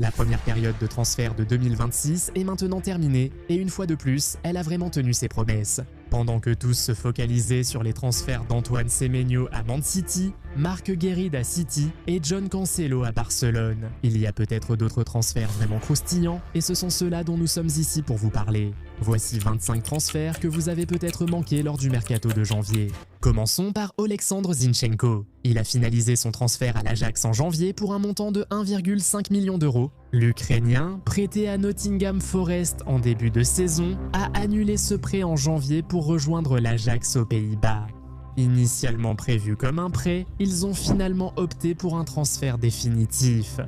La première période de transfert de 2026 est maintenant terminée et une fois de plus, elle a vraiment tenu ses promesses. Pendant que tous se focalisaient sur les transferts d'Antoine Semenyo à Man City, Marc Guérid à City et John Cancelo à Barcelone, il y a peut-être d'autres transferts vraiment croustillants et ce sont ceux-là dont nous sommes ici pour vous parler. Voici 25 transferts que vous avez peut-être manqués lors du mercato de janvier. Commençons par Oleksandr Zinchenko. Il a finalisé son transfert à l'Ajax en janvier pour un montant de 1,5 million d'euros. L'Ukrainien, prêté à Nottingham Forest en début de saison, a annulé ce prêt en janvier pour rejoindre l'Ajax aux Pays-Bas. Initialement prévu comme un prêt, ils ont finalement opté pour un transfert définitif.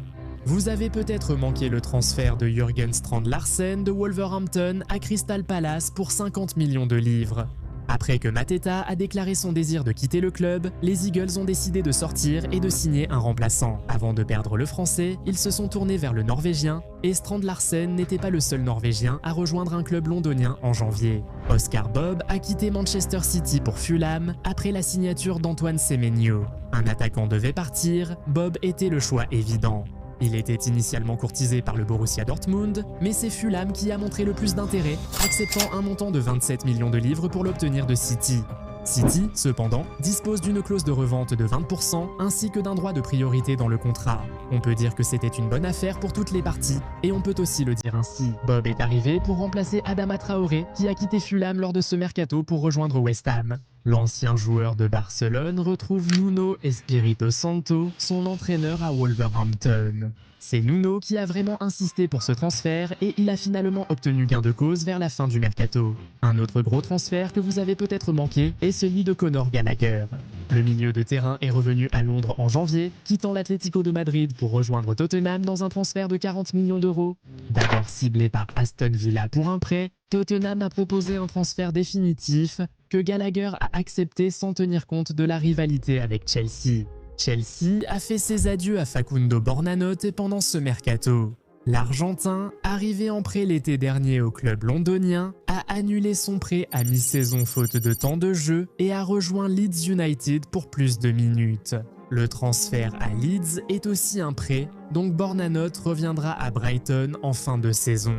Vous avez peut-être manqué le transfert de Jürgen Strand Larsen de Wolverhampton à Crystal Palace pour 50 millions de livres. Après que Mateta a déclaré son désir de quitter le club, les Eagles ont décidé de sortir et de signer un remplaçant. Avant de perdre le français, ils se sont tournés vers le norvégien, et Strand Larsen n'était pas le seul norvégien à rejoindre un club londonien en janvier. Oscar Bob a quitté Manchester City pour Fulham après la signature d'Antoine Semenyo. Un attaquant devait partir, Bob était le choix évident. Il était initialement courtisé par le Borussia Dortmund, mais c'est Fulham qui a montré le plus d'intérêt, acceptant un montant de 27 millions de livres pour l'obtenir de City. City, cependant, dispose d'une clause de revente de 20% ainsi que d'un droit de priorité dans le contrat. On peut dire que c'était une bonne affaire pour toutes les parties, et on peut aussi le dire ainsi. Bob est arrivé pour remplacer Adama Traoré, qui a quitté Fulham lors de ce mercato pour rejoindre West Ham. L'ancien joueur de Barcelone retrouve Nuno Espirito Santo, son entraîneur à Wolverhampton. C'est Nuno qui a vraiment insisté pour ce transfert et il a finalement obtenu gain de cause vers la fin du mercato. Un autre gros transfert que vous avez peut-être manqué est celui de Conor Gallagher. Le milieu de terrain est revenu à Londres en janvier, quittant l'Atlético de Madrid pour rejoindre Tottenham dans un transfert de 40 millions d'euros. D'abord ciblé par Aston Villa pour un prêt, Tottenham a proposé un transfert définitif que Gallagher a accepté sans tenir compte de la rivalité avec Chelsea. Chelsea a fait ses adieux à Facundo Bornanote pendant ce mercato. L'Argentin, arrivé en prêt l'été dernier au club londonien, a annulé son prêt à mi-saison faute de temps de jeu et a rejoint Leeds United pour plus de minutes. Le transfert à Leeds est aussi un prêt, donc Bornanote reviendra à Brighton en fin de saison.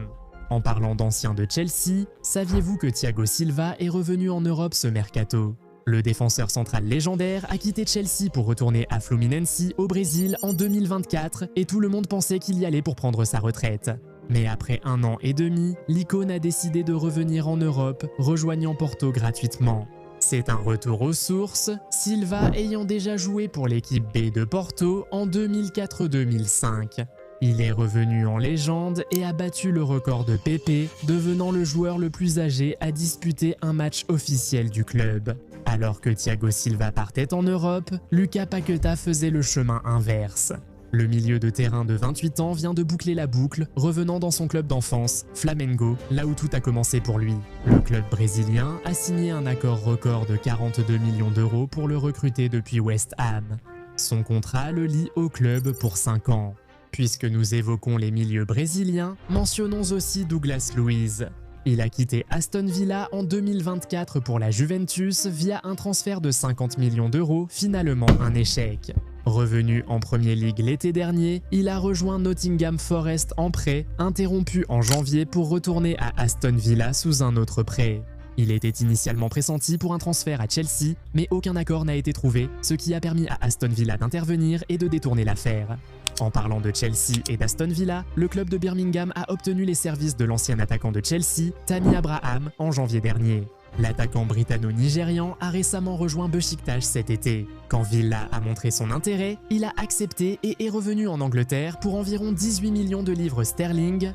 En parlant d'anciens de Chelsea, saviez-vous que Thiago Silva est revenu en Europe ce mercato? Le défenseur central légendaire a quitté Chelsea pour retourner à Fluminense au Brésil en 2024 et tout le monde pensait qu'il y allait pour prendre sa retraite. Mais après 1 an et demi, l'icône a décidé de revenir en Europe, rejoignant Porto gratuitement. C'est un retour aux sources, Silva ayant déjà joué pour l'équipe B de Porto en 2004-2005. Il est revenu en légende et a battu le record de Pepe, devenant le joueur le plus âgé à disputer un match officiel du club. Alors que Thiago Silva partait en Europe, Lucas Paqueta faisait le chemin inverse. Le milieu de terrain de 28 ans vient de boucler la boucle, revenant dans son club d'enfance, Flamengo, là où tout a commencé pour lui. Le club brésilien a signé un accord record de 42 millions d'euros pour le recruter depuis West Ham. Son contrat le lie au club pour 5 ans. Puisque nous évoquons les milieux brésiliens, mentionnons aussi Douglas Luiz. Il a quitté Aston Villa en 2024 pour la Juventus via un transfert de 50 millions d'euros, finalement un échec. Revenu en Premier League l'été dernier, il a rejoint Nottingham Forest en prêt, interrompu en janvier pour retourner à Aston Villa sous un autre prêt. Il était initialement pressenti pour un transfert à Chelsea, mais aucun accord n'a été trouvé, ce qui a permis à Aston Villa d'intervenir et de détourner l'affaire. En parlant de Chelsea et d'Aston Villa, le club de Birmingham a obtenu les services de l'ancien attaquant de Chelsea, Tammy Abraham, en janvier dernier. L'attaquant britanno-nigérian a récemment rejoint Beşiktaş cet été. Quand Villa a montré son intérêt, il a accepté et est revenu en Angleterre pour environ 18 millions de livres sterling.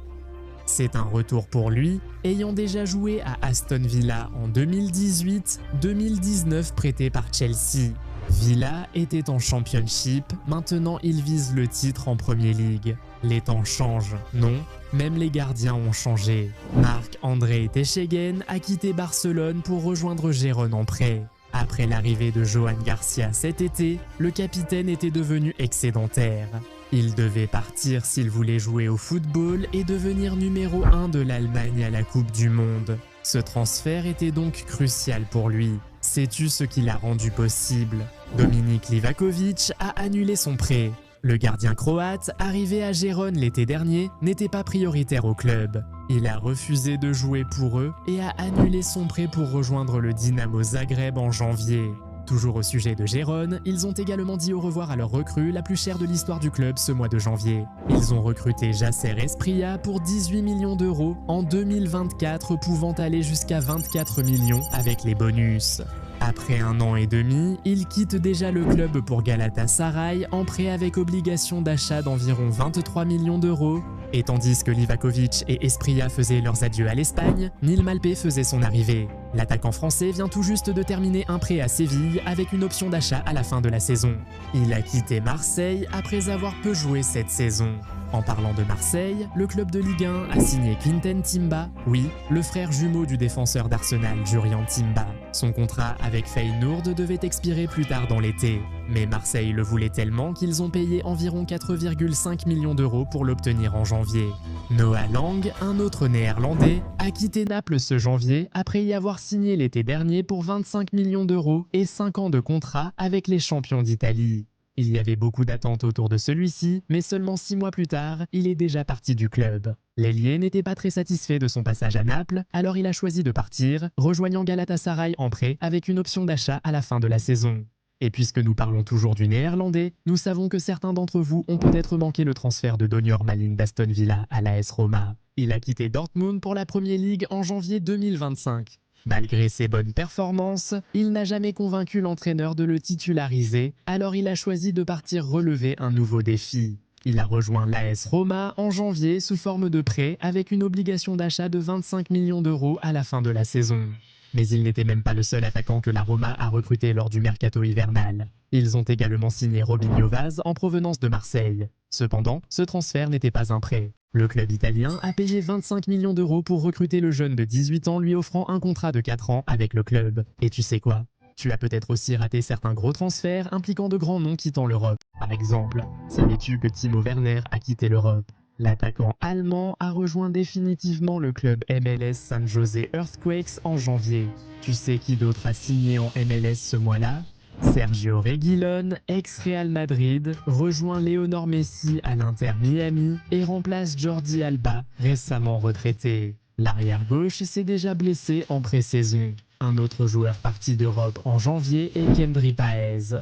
C'est un retour pour lui, ayant déjà joué à Aston Villa en 2018-2019 prêté par Chelsea. Villa était en Championship, maintenant il vise le titre en Premier League. Les temps changent, non? Même les gardiens ont changé. Marc-André Teixeira a quitté Barcelone pour rejoindre Gérone en prêt. Après l'arrivée de Johan Garcia cet été, le capitaine était devenu excédentaire. Il devait partir s'il voulait jouer au football et devenir numéro 1 de l'Allemagne à la Coupe du Monde. Ce transfert était donc crucial pour lui. Sais-tu ce qui l'a rendu possible? Dominik Livakovic a annulé son prêt. Le gardien croate, arrivé à Gérone l'été dernier, n'était pas prioritaire au club. Il a refusé de jouer pour eux et a annulé son prêt pour rejoindre le Dynamo Zagreb en janvier. Toujours au sujet de Gérone, ils ont également dit au revoir à leur recrue la plus chère de l'histoire du club ce mois de janvier. Ils ont recruté Jasser Espria pour 18 millions d'euros en 2024, pouvant aller jusqu'à 24 millions avec les bonus. Après 1 an et demi, il quitte déjà le club pour Galatasaray en prêt avec obligation d'achat d'environ 23 millions d'euros. Et tandis que Livakovic et Espria faisaient leurs adieux à l'Espagne, Neil Malpé faisait son arrivée. L'attaquant français vient tout juste de terminer un prêt à Séville avec une option d'achat à la fin de la saison. Il a quitté Marseille après avoir peu joué cette saison. En parlant de Marseille, le club de Ligue 1 a signé Quinten Timba, oui, le frère jumeau du défenseur d'Arsenal Jurriën Timba. Son contrat avec Feyenoord devait expirer plus tard dans l'été, mais Marseille le voulait tellement qu'ils ont payé environ 4,5 millions d'euros pour l'obtenir en janvier. Noah Lang, un autre néerlandais, a quitté Naples ce janvier après y avoir signé l'été dernier pour 25 millions d'euros et 5 ans de contrat avec les champions d'Italie. Il y avait beaucoup d'attentes autour de celui-ci, mais seulement 6 mois plus tard, il est déjà parti du club. L'ailier n'était pas très satisfait de son passage à Naples, alors il a choisi de partir, rejoignant Galatasaray en prêt avec une option d'achat à la fin de la saison. Et puisque nous parlons toujours du néerlandais, nous savons que certains d'entre vous ont peut-être manqué le transfert de Donior Malin d'Aston Villa à l'AS Roma. Il a quitté Dortmund pour la Premier League en janvier 2025. Malgré ses bonnes performances, il n'a jamais convaincu l'entraîneur de le titulariser, alors il a choisi de partir relever un nouveau défi. Il a rejoint l'AS Roma en janvier sous forme de prêt avec une obligation d'achat de 25 millions d'euros à la fin de la saison. Mais il n'était même pas le seul attaquant que la Roma a recruté lors du mercato hivernal. Ils ont également signé Robinho Vaz en provenance de Marseille. Cependant, ce transfert n'était pas un prêt. Le club italien a payé 25 millions d'euros pour recruter le jeune de 18 ans lui offrant un contrat de 4 ans avec le club. Et tu sais quoi ? Tu as peut-être aussi raté certains gros transferts impliquant de grands noms quittant l'Europe. Par exemple, savais-tu que Timo Werner a quitté l'Europe ? L'attaquant allemand a rejoint définitivement le club MLS San Jose Earthquakes en janvier. Tu sais qui d'autre a signé en MLS ce mois-là ? Sergio Reguilón, ex-Real Madrid, rejoint Lionel Messi à l'Inter Miami et remplace Jordi Alba, récemment retraité. L'arrière-gauche s'est déjà blessé en pré-saison. Un autre joueur parti d'Europe en janvier est Kendry Páez.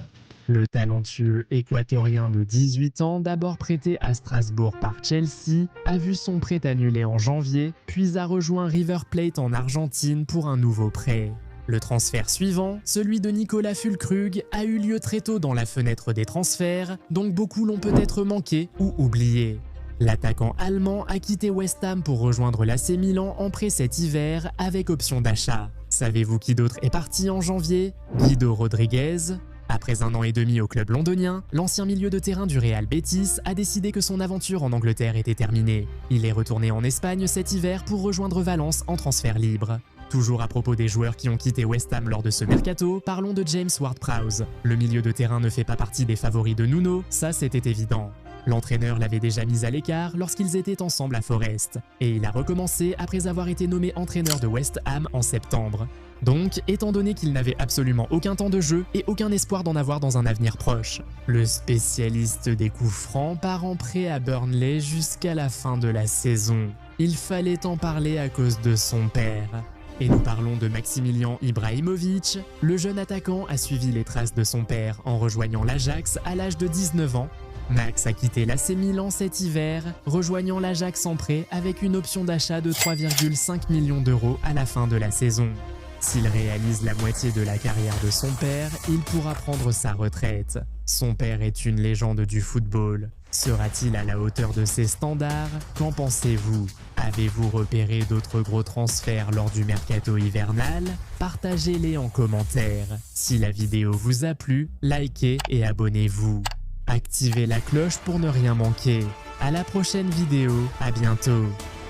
Le talentueux équatorien de 18 ans, d'abord prêté à Strasbourg par Chelsea, a vu son prêt annulé en janvier, puis a rejoint River Plate en Argentine pour un nouveau prêt. Le transfert suivant, celui de Nicolas Füllkrug, a eu lieu très tôt dans la fenêtre des transferts, donc beaucoup l'ont peut-être manqué ou oublié. L'attaquant allemand a quitté West Ham pour rejoindre l'AC Milan en prêt cet hiver avec option d'achat. Savez-vous qui d'autre est parti en janvier ? Guido Rodriguez. Après 1 an et demi au club londonien, l'ancien milieu de terrain du Real Betis a décidé que son aventure en Angleterre était terminée. Il est retourné en Espagne cet hiver pour rejoindre Valence en transfert libre. Toujours à propos des joueurs qui ont quitté West Ham lors de ce mercato, parlons de James Ward-Prowse. Le milieu de terrain ne fait pas partie des favoris de Nuno, ça c'était évident. L'entraîneur l'avait déjà mis à l'écart lorsqu'ils étaient ensemble à Forest, et il a recommencé après avoir été nommé entraîneur de West Ham en septembre. Donc, étant donné qu'il n'avait absolument aucun temps de jeu et aucun espoir d'en avoir dans un avenir proche, le spécialiste des coups francs part en prêt à Burnley jusqu'à la fin de la saison. Il fallait en parler à cause de son père. Et nous parlons de Maximilian Ibrahimovic. Le jeune attaquant a suivi les traces de son père en rejoignant l'Ajax à l'âge de 19 ans. Max a quitté l'AC Milan cet hiver, rejoignant l'Ajax en prêt avec une option d'achat de 3,5 millions d'euros à la fin de la saison. S'il réalise la moitié de la carrière de son père, il pourra prendre sa retraite. Son père est une légende du football. Sera-t-il à la hauteur de ses standards? Qu'en pensez-vous? Avez-vous repéré d'autres gros transferts lors du mercato hivernal? Partagez-les en commentaire. Si la vidéo vous a plu, likez et abonnez-vous. Activez la cloche pour ne rien manquer. À la prochaine vidéo, à bientôt.